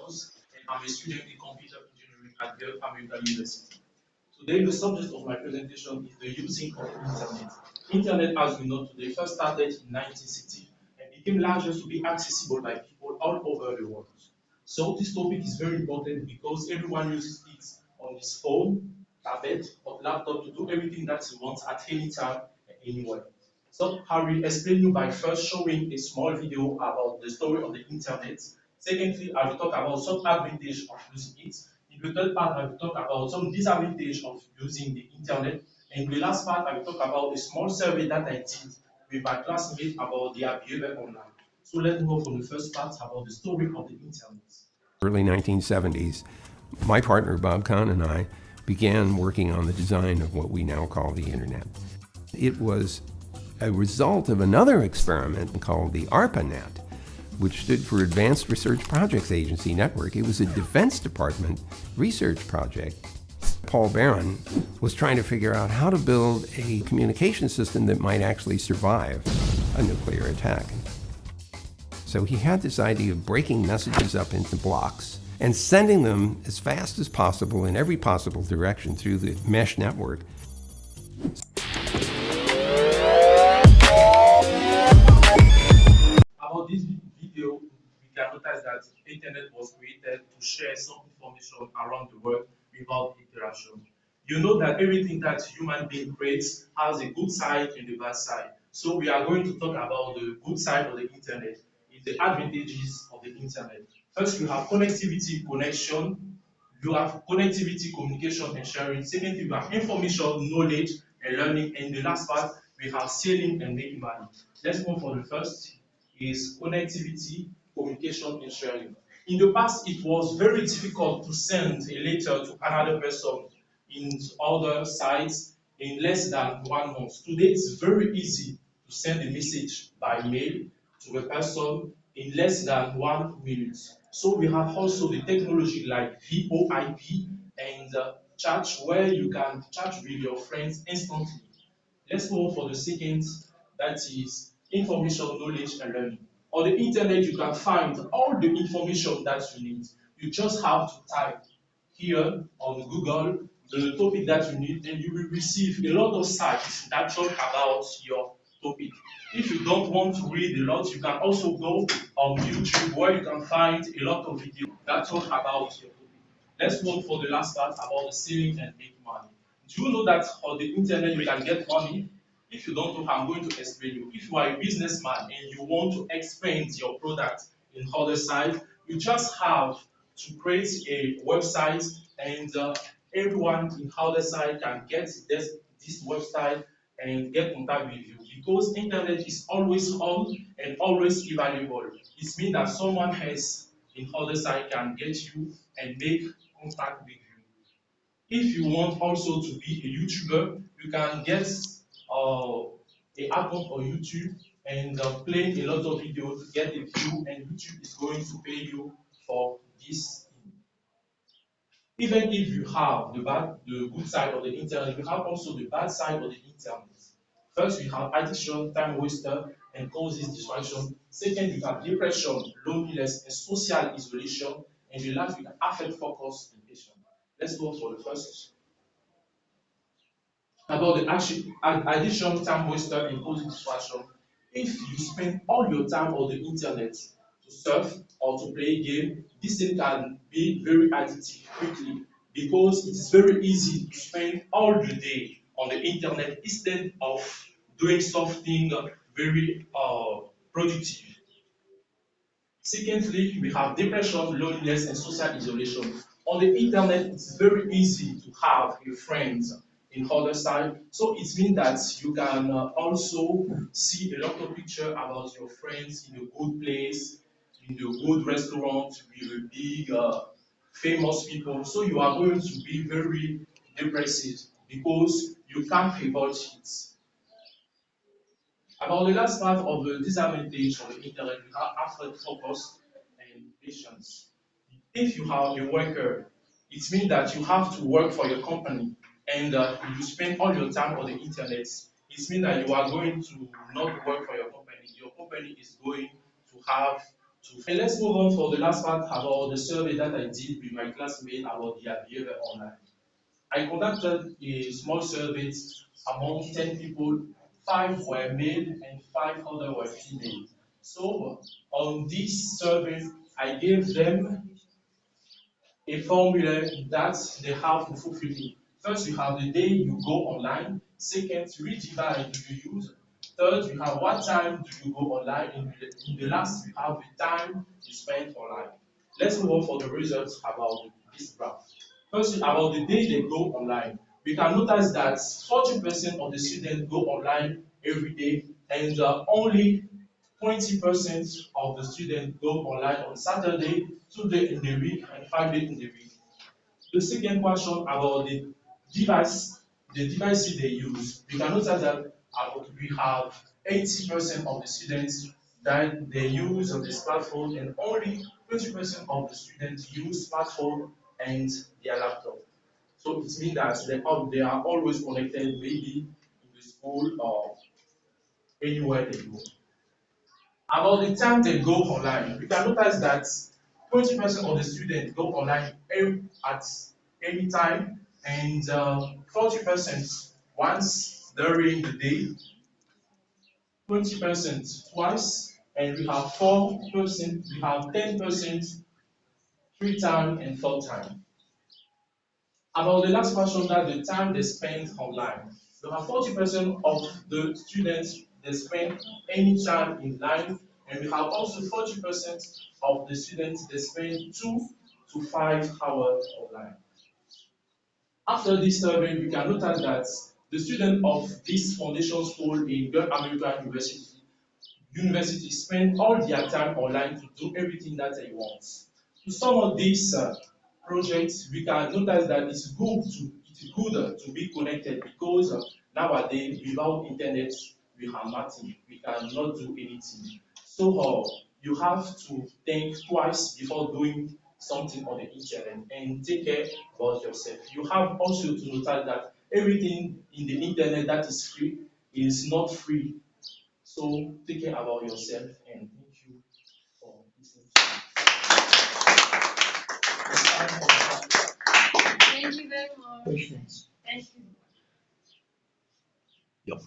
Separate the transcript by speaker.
Speaker 1: Santos, and I'm a student in computer engineering at Gulf American University. Today, the subject of my presentation is the using of the internet. Internet, as we know today, first started in 1960 and became larger to be accessible by people all over the world. So this topic is very important because everyone uses it on his phone, tablet, or laptop to do everything that he wants at any time and anywhere. So I will explain you by first showing a small video about the story of the internet. Secondly, I will talk about some advantage of using it. In the third part, I will talk about some disadvantage of using the internet. And in the last part, I will talk about a small survey that I did with my classmates about their behavior online. So let's move on the first part about the story of the internet.
Speaker 2: Early 1970s, my partner Bob Kahn and I began working on the design of what we now call the internet. It was a result of another experiment called the ARPANET, which stood for Advanced Research Projects Agency Network. It was a Defense Department research project. Paul Barron was trying to figure out how to build a communication system that might actually survive a nuclear attack. So he had this idea of breaking messages up into blocks and sending them as fast as possible in every possible direction through the mesh network.
Speaker 1: About this video, we can notice that the internet was created to share some information around the world without interaction. You know that everything that human being creates has a good side and a bad side. So we are going to talk about the good side of the internet, the advantages of the internet. First, you have connectivity, connection. You have connectivity, communication, and sharing. Secondly, you have information, knowledge, and learning. And the last part, we have selling and making money. Let's move for the first is connectivity, communication, and sharing. In the past, it was very difficult to send a letter to another person in other sites in less than 1 month. Today, it's very easy to send a message by mail to a person in less than 1 minute. So we have also the technology like VoIP and chat where you can chat with your friends instantly. Let's move for the second, that is information, knowledge, and learning. On the internet, you can find all the information that you need. You just have to type here on Google the topic that you need, and you will receive a lot of sites that talk about your topic. If you don't want to read a lot, you can also go on YouTube where you can find a lot of videos that talk about your topic. Let's move for the last part about the saving and making money. Do you know that on the internet you can get money? If you don't know, I'm going to explain you. If you are a businessman and you want to expand your product in other side, you just have to create a website and everyone in other side can get this website and get contact with you because internet is always on and always available. It means that someone else in other side can get you and make contact with you. If you want also to be a YouTuber, you can get a account on YouTube and play a lot of videos to get a view, and YouTube is going to pay you for this. Even if you have the good side of the internet, you have also the bad side of the internet. First, we have addiction, time waster, and causes distraction. Second, we have depression, loneliness, and social isolation. And the last, we can affect focus and patience. Let's go for the first. About the addiction, time waster, and causes distraction. If you spend all your time on the internet to surf or to play a game, this thing can be very addictive quickly because it is very easy to spend all the day on the internet instead of doing something very productive. Secondly, we have depression, loneliness, and social isolation. On the internet, it's very easy to have your friends in other side. So it means that you can also see a lot of picture about your friends in a good place, in a good restaurant with a big famous people. So you are going to be very depressive because you can't avoid it. About the last part of the disadvantage of the internet, we have affect focus and patience. If you are a worker, it means that you have to work for your company and you spend all your time on the internet. It means that you are going to not work for your company. Your company is going to have And let's move on for the last part about the survey that I did with my classmates about their behavior online. I conducted a small survey among 10 people, 5 were male and 5 other were female. So on this survey, I gave them a formula that they have to fulfill. First, you have the day you go online. Second, which device do you use? Third, you have what time do you go online. In the last, you have the time you spend online. Let's move on for the results about this graph. First, about the day they go online. We can notice that 40% of the students go online every day, and only 20% of the students go online on Saturday, 2 days in the week, and 5 days in the week. The second question about the devices they use, we can notice that we have 80% of the students that they use of the smartphone, and only 20% of the students use smartphone and their laptop. So it means that they are always connected, maybe in the school or anywhere they go. About the time they go online, we can notice that 20% of the students go online at any time, and 40% once during the day, 20% twice, and we have 4%, we have 10% 3 times and 4 times. About the last question, that the time they spend online. We have 40% of the students they spend any time in line, and we have also 40% of the students they spend 2 to 5 hours online. After this survey, we can notice that the students of this foundation school in Great American University spend all their time online to do everything that they want. To some of these projects, we can notice that it's good to be connected, because nowadays without internet we have nothing. We cannot do anything. So you have to think twice before doing something on the internet, and take care about yourself. You have also to notice that everything in the internet that is free is not free. So take care about yourself, and thank you for listening to me.
Speaker 3: Thank you very much. Thank you.